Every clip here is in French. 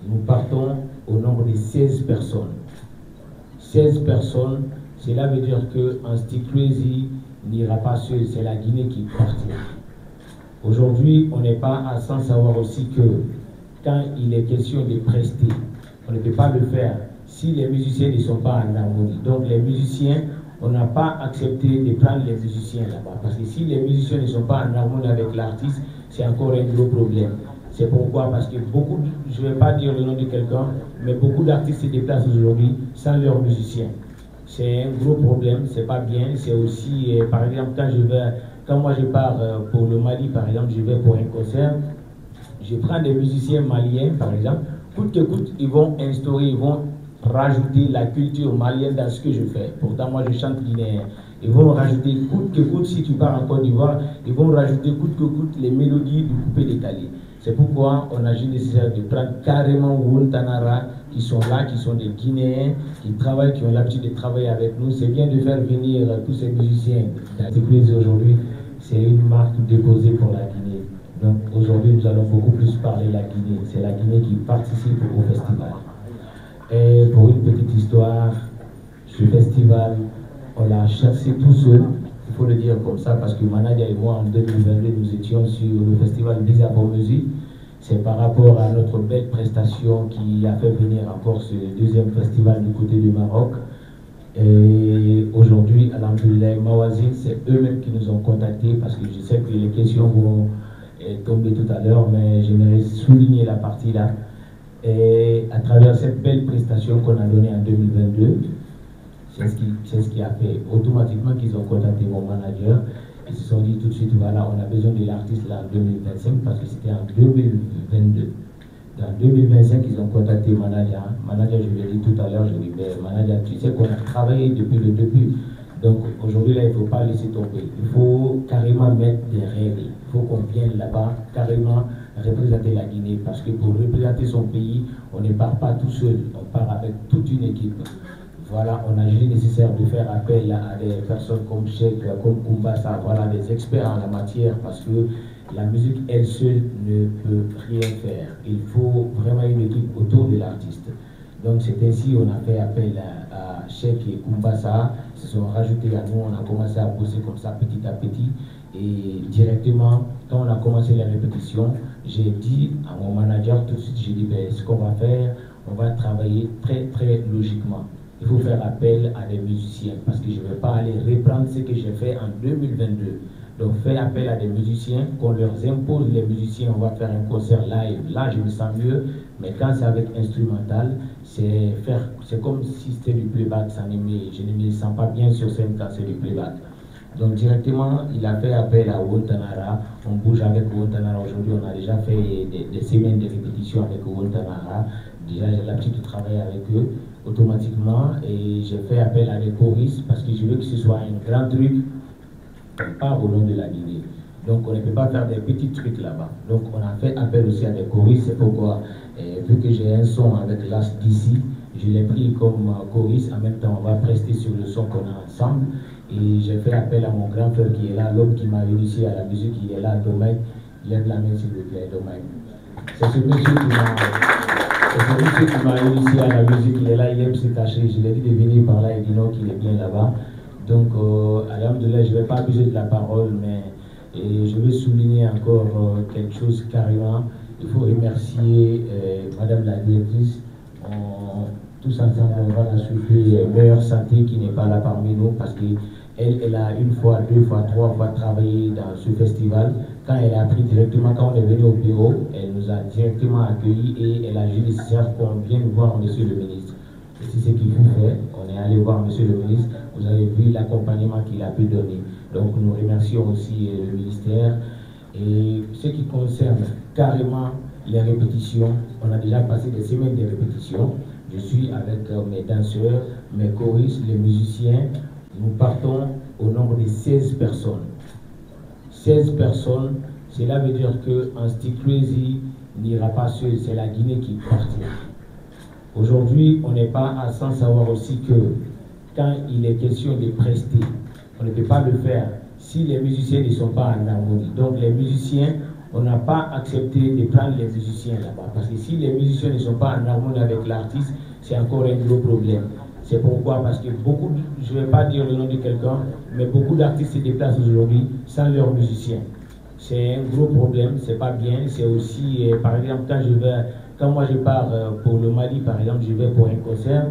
Nous partons au nombre de 16 personnes. 16 personnes, cela veut dire qu'un Stiklesi n'ira pas seul, c'est la Guinée qui partira. Aujourd'hui, on n'est pas à sans savoir aussi que quand il est question de prester, on ne peut pas le faire si les musiciens ne sont pas en harmonie. Donc les musiciens, on n'a pas accepté de prendre les musiciens là-bas. Parce que si les musiciens ne sont pas en harmonie avec l'artiste, c'est encore un gros problème. C'est pourquoi, parce que beaucoup, je ne vais pas dire le nom de quelqu'un, mais beaucoup d'artistes se déplacent aujourd'hui sans leurs musiciens. C'est un gros problème, c'est pas bien. C'est aussi, par exemple, quand moi je pars pour le Mali, par exemple, je vais pour un concert, je prends des musiciens maliens, par exemple, coûte que coûte, ils vont instaurer, ils vont rajouter la culture malienne dans ce que je fais. Pourtant, moi, je chante guinéen. Ils vont rajouter, coûte que coûte, si tu pars en Côte d'Ivoire, ils vont rajouter, coûte que coûte, les mélodies du coupé décalé. C'est pourquoi on a jugé nécessaire de prendre carrément Wontanara, qui sont là, qui sont des Guinéens, qui travaillent, qui ont l'habitude de travailler avec nous. C'est bien de faire venir tous ces musiciens. La Stiklesi aujourd'hui, c'est une marque déposée pour la Guinée. Donc aujourd'hui, nous allons beaucoup plus parler de la Guinée. C'est la Guinée qui participe au festival. Et pour une petite histoire, ce festival, on l'a chassé tout seul, il faut le dire comme ça, parce que Manadia et moi, en 2022, nous étions sur le festival Bizarre Musique. C'est par rapport à notre belle prestation qui a fait venir encore ce deuxième festival du côté du Maroc. Et aujourd'hui, alhamdoulilah, Mawazine, c'est eux-mêmes qui nous ont contactés, parce que je sais que les questions vont tomber tout à l'heure, mais j'aimerais souligner la partie là. Et à travers cette belle prestation qu'on a donnée en 2022, c'est ce qui a fait automatiquement qu'ils ont contacté mon manager. Ils se sont dit tout de suite, voilà, on a besoin de l'artiste là en 2025, parce que c'était en 2022. En 2025, ils ont contacté Manager. Manager, je l'ai dit tout à l'heure, je lui ai dit, Manager, tu sais qu'on a travaillé depuis le début. Donc aujourd'hui, là, il ne faut pas laisser tomber. Il faut carrément mettre des règles. Il faut qu'on vienne là-bas, carrément représenter la Guinée. Parce que pour représenter son pays, on ne part pas tout seul. On part avec toute une équipe. Voilà, on a jugé nécessaire de faire appel à des personnes comme Cheikh, comme Kumbasa, voilà, des experts en la matière, parce que la musique, elle seule, ne peut rien faire. Il faut vraiment une équipe autour de l'artiste. Donc c'est ainsi qu'on a fait appel à Cheikh et Kumbasa, ils se sont rajoutés à nous, on a commencé à bosser comme ça petit à petit. Et directement, quand on a commencé les répétitions, j'ai dit à mon manager tout de suite, j'ai dit, ben, ce qu'on va faire, on va travailler très très logiquement. Il faut faire appel à des musiciens, parce que je ne vais pas aller reprendre ce que j'ai fait en 2022. Donc faire appel à des musiciens, qu'on leur impose les musiciens, on va faire un concert live, là je me sens mieux, mais quand c'est avec instrumental, c'est comme si c'était du playback, je ne me sens pas bien sur scène quand c'est du playback. Donc directement, il a fait appel à Wontanara, on bouge avec Wontanara aujourd'hui, on a déjà fait des semaines de répétition avec Wontanara, déjà j'ai l'habitude de travailler avec eux automatiquement, et j'ai fait appel à des choristes parce que je veux que ce soit un grand truc. On part au long de la Guinée. Donc on ne peut pas faire des petits trucs là-bas. Donc on a fait appel aussi à des choristes. C'est pourquoi, vu que j'ai un son avec l'As d'ici, je l'ai pris comme choriste. En même temps, on va prester sur le son qu'on a ensemble. Et j'ai fait appel à mon grand frère qui est là, l'homme qui m'a initié à la musique, il est là, Domaine. Lève la main s'il vous plaît, Domaine. C'est ce monsieur qui m'a initié à la musique, il est là, il aime se cacher. Je lui ai dit de venir par là, il dit non, qu'il est bien là-bas. Donc, alhamdoulilah, je ne vais pas abuser de la parole, mais je veux souligner encore quelque chose carrément. Il faut remercier Madame la directrice. Tous ensemble, on va la souhaiter meilleure santé qui n'est pas là parmi nous, parce qu'elle a une fois, deux fois, trois fois travaillé dans ce festival. Quand elle a appris directement, quand on est venu au bureau, elle nous a directement accueillis et elle a jugé nécessaire qu'on vienne voir Monsieur le ministre. Et c'est ce qu'il faut faire. On est allé voir Monsieur le ministre. Vous avez vu l'accompagnement qu'il a pu donner. Donc nous remercions aussi le ministère. Et ce qui concerne carrément les répétitions, on a déjà passé des semaines de répétitions. Je suis avec mes danseurs, mes choristes, les musiciens. Nous partons au nombre de 16 personnes. 16 personnes, cela veut dire qu'un Stiklesi n'ira pas seul, c'est la Guinée qui partira. Aujourd'hui, on n'est pas à sans savoir aussi que quand il est question de prester, on ne peut pas le faire si les musiciens ne sont pas en harmonie. Donc les musiciens, on n'a pas accepté de prendre les musiciens là-bas. Parce que si les musiciens ne sont pas en harmonie avec l'artiste, c'est encore un gros problème. C'est pourquoi, parce que beaucoup, je ne vais pas dire le nom de quelqu'un, mais beaucoup d'artistes se déplacent aujourd'hui sans leurs musiciens. C'est un gros problème, c'est pas bien. C'est aussi, par exemple, quand moi je pars pour le Mali, par exemple, je vais pour un concert,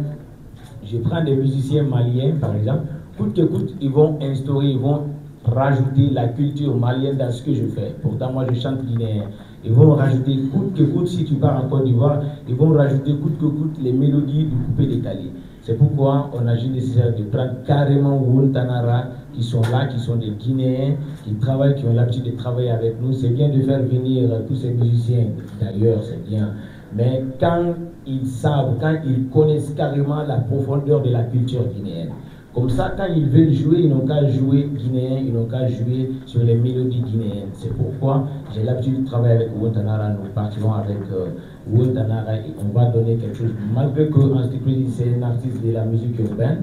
je prends des musiciens maliens, par exemple, coûte que coûte, ils vont instaurer, ils vont rajouter la culture malienne dans ce que je fais. Pourtant, moi, je chante guinéen. Ils vont rajouter, coûte que coûte, si tu pars en Côte d'Ivoire, ils vont rajouter, coûte que coûte, les mélodies du coupé décalé. C'est pourquoi on a juste nécessaire de prendre carrément Wontanara, qui sont là, qui sont des Guinéens, qui travaillent, qui ont l'habitude de travailler avec nous. C'est bien de faire venir tous ces musiciens, d'ailleurs, c'est bien. Mais quand ils savent, quand ils connaissent carrément la profondeur de la culture guinéenne, comme ça, quand ils veulent jouer, ils n'ont qu'à jouer guinéen, ils n'ont qu'à jouer sur les mélodies guinéennes. C'est pourquoi j'ai l'habitude de travailler avec Wontanara. Nous partirons avec Wontanara et on va donner quelque chose. Malgré que Ansty Crazy, c'est un artiste de la musique urbaine,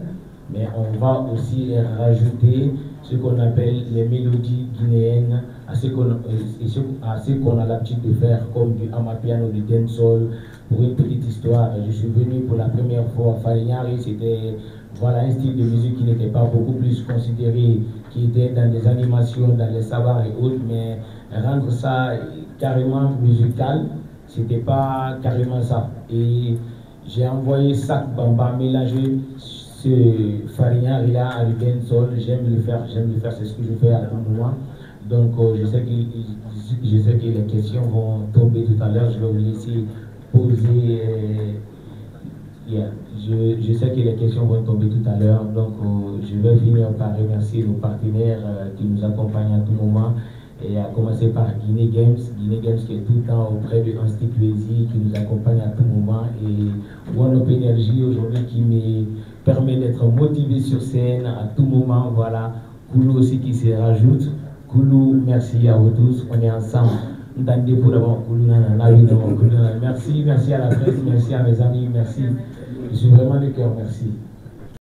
mais on va aussi rajouter ce qu'on appelle les mélodies guinéennes à ce qu'on a l'habitude de faire, comme du amapiano, du dancehall. Pour une petite histoire, je suis venu pour la première fois à Farignari, c'était voilà un style de musique qui n'était pas beaucoup plus considéré, qui était dans les animations, dans les sabbats et autres, mais rendre ça carrément musical, c'était pas carrément ça. Et j'ai envoyé Sac Bamba mélanger ce Farignari-là avec dancehall. J'aime le faire, c'est ce que je fais à tout moment. Donc je sais que les questions vont tomber tout à l'heure, je vais vous laisser poser. Je sais que les questions vont tomber tout à l'heure, donc je vais finir par remercier nos partenaires qui nous accompagnent à tout moment, et à commencer par Guinée Games qui est tout le temps auprès de Ansty Crazy, qui nous accompagne à tout moment, et One Up Energy aujourd'hui qui me permet d'être motivé sur scène à tout moment. Voilà, Koulou aussi qui se rajoute. Koulou, merci à vous tous, on est ensemble. Merci à la presse, merci à mes amis, merci. Je suis vraiment de cœur, merci.